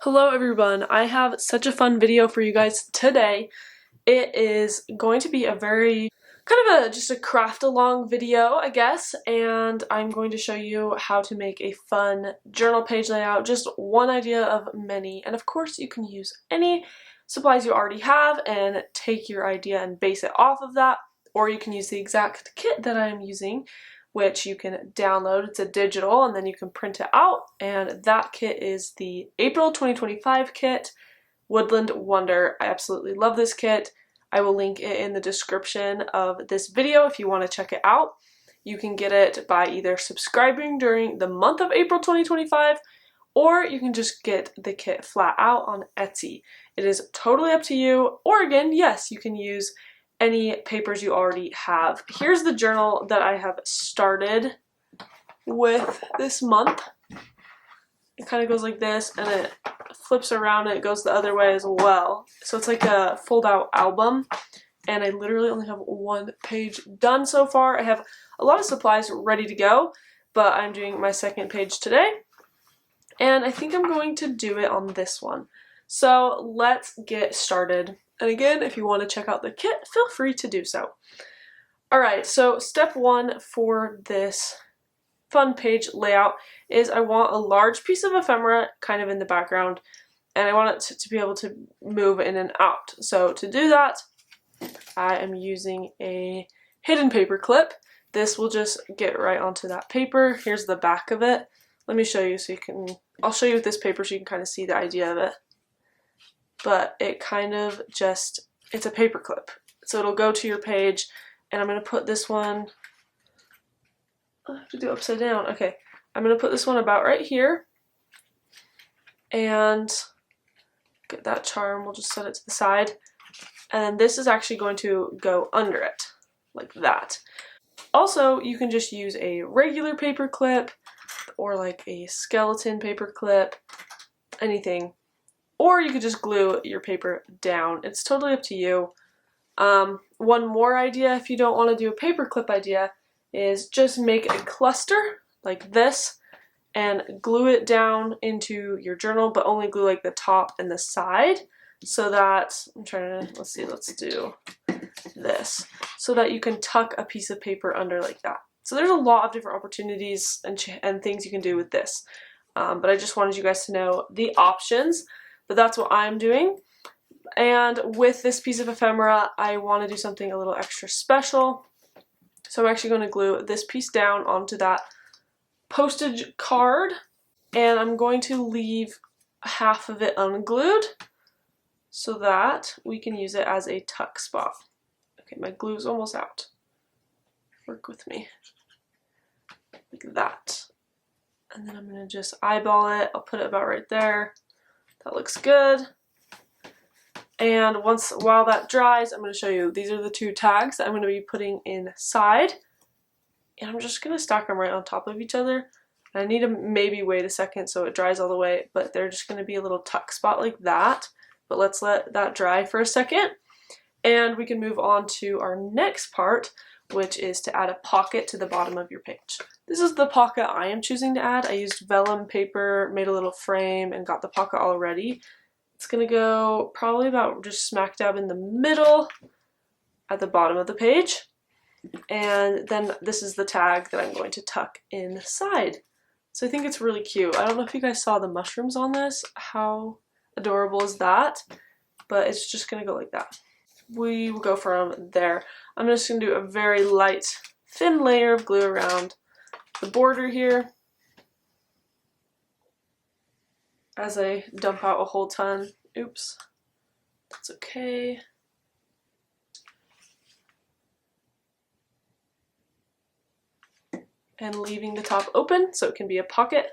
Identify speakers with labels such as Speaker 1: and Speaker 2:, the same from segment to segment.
Speaker 1: Hello everyone, I have such a fun video for you guys today. It is going to be a very just a craft along video, I guess, and I'm going to show you how to make a fun journal page layout, just one idea of many. And of course you can use any supplies you already have and take your idea and base it off of that, or you can use the exact kit that I'm using, which you can download. It's a digital and then you can print it out, and that kit is the April 2025 kit, Woodland Wonder. I absolutely love this kit. I will link it in the description of this video if you want to check it out. You can get it by either subscribing during the month of April 2025, or you can just get the kit flat out on Etsy. It is totally up to you, or again, yes, you can use any papers you already have. Here's the journal that I have started with this month. It kind of goes like this and it flips around and it goes the other way as well. So it's like a fold-out album, and I literally only have one page done so far. I have a lot of supplies ready to go, but I'm doing my second page today, and I think I'm going to do it on this one. So let's get started. And again, if you want to check out the kit, feel free to do so. Alright, so step one for this fun page layout is I want a large piece of ephemera kind of in the background, and I want it to be able to move in and out. So to do that, I am using a hidden paper clip. This will just get right onto that paper. Here's the back of it. Let me show you so you can, I'll show you with this paper so you can kind of see the idea of it. But it kind of just, it's a paper clip. So it'll go to your page, and I'm going to put this one, I have to do upside down. Okay, I'm going to put this one about right here, and get that charm, we'll just set it to the side, and then this is actually going to go under it, like that. Also, you can just use a regular paper clip, or like a skeleton paper clip, anything. Or you could just glue your paper down. It's totally up to you. One more idea, if you don't want to do a paper clip idea, is just make a cluster like this and glue it down into your journal, but only glue like the top and the side, so that, let's do this, so that you can tuck a piece of paper under like that. So there's a lot of different opportunities and things you can do with this. But I just wanted you guys to know the options. But that's what I'm doing. And with this piece of ephemera, I want to do something a little extra special. So I'm actually going to glue this piece down onto that postage card, and I'm going to leave half of it unglued so that we can use it as a tuck spot. Okay, my glue's almost out. Work with me. Like that. And then I'm going to just eyeball it. I'll put it about right there. That looks good. And while that dries, I'm going to show you, these are the two tags that I'm going to be putting inside. And I'm just going to stack them right on top of each other. And I need to maybe wait a second so it dries all the way, but they're just going to be a little tuck spot like that. But let's let that dry for a second. And we can move on to our next part, which is to add a pocket to the bottom of your page. This is the pocket I am choosing to add. I used vellum paper, made a little frame, and got the pocket all ready. It's going to go probably about just smack dab in the middle at the bottom of the page. And then this is the tag that I'm going to tuck inside. So I think it's really cute. I don't know if you guys saw the mushrooms on this. How adorable is that? But it's just going to go like that. We will go from there. I'm just going to do a very light, thin layer of glue around the border here as I dump out a whole ton. Oops, that's okay. And leaving the top open so it can be a pocket.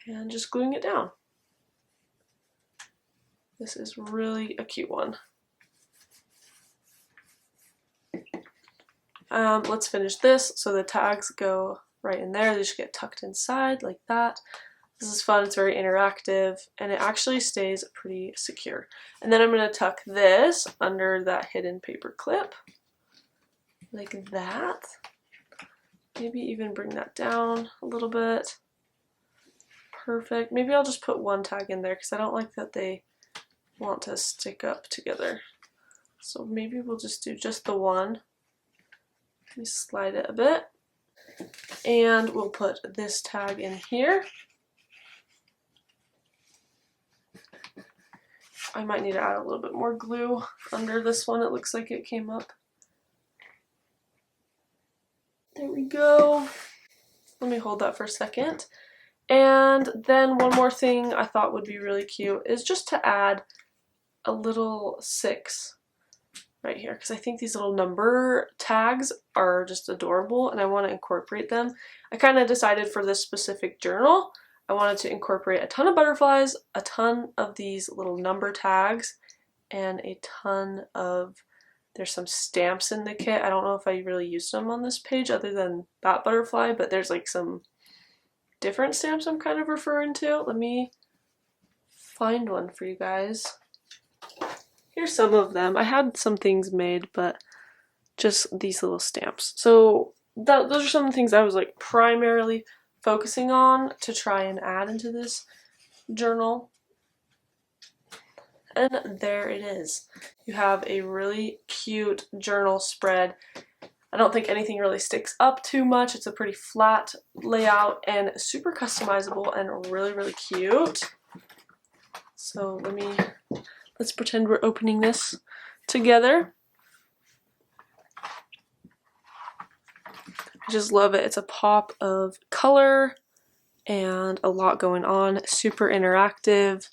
Speaker 1: And just gluing it down. This is really a cute one. Let's finish this. So the tags go right in there. They just get tucked inside like that. This is fun. It's very interactive, and it actually stays pretty secure. And then I'm going to tuck this under that hidden paper clip like that. Maybe even bring that down a little bit. perfect. Maybe I'll just put one tag in there because I don't like that they want to stick up together. So maybe we'll just do just the one. Let me slide it a bit. And we'll put this tag in here. I might need to add a little bit more glue under this one. It looks like it came up. There we go. Let me hold that for a second. And then one more thing I thought would be really cute is just to add a little 6 right here, because I think these little number tags are just adorable and I want to incorporate them. I kind of decided for this specific journal I wanted to incorporate a ton of butterflies, a ton of these little number tags, and a ton of, there's some stamps in the kit. I don't know if I really used them on this page other than that butterfly, but there's like some different stamps I'm kind of referring to. Let me find one for you guys. Here's some of them. I had some things made, but just these little stamps. So those are some of the things I was like primarily focusing on to try and add into this journal. And there it is. You have a really cute journal spread. I don't think anything really sticks up too much. It's a pretty flat layout and super customizable and really, really cute. So let's pretend we're opening this together. I just love it. It's a pop of color and a lot going on. Super interactive.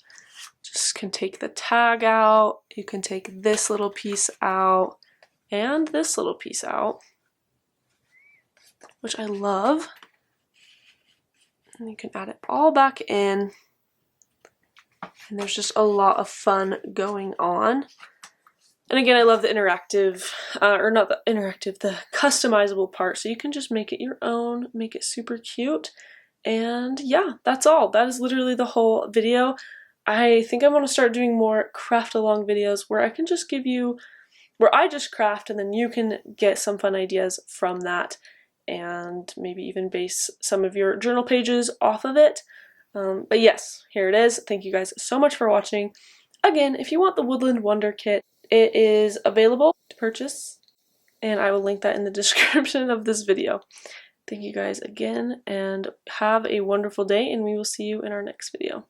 Speaker 1: Just can take the tag out. You can take this little piece out and this little piece out, which I love. And you can add it all back in. And there's just a lot of fun going on. And again, I love the interactive, or not the interactive, the customizable part. So you can just make it your own, make it super cute. And yeah, that's all. That is literally the whole video. I think I want to start doing more craft along videos where I can just give you, where I just craft and then you can get some fun ideas from that and maybe even base some of your journal pages off of it. But yes, here it is. Thank you guys so much for watching. Again, if you want the Woodland Wonder kit, it is available to purchase, and I will link that in the description of this video. Thank you guys again, and have a wonderful day, and we will see you in our next video.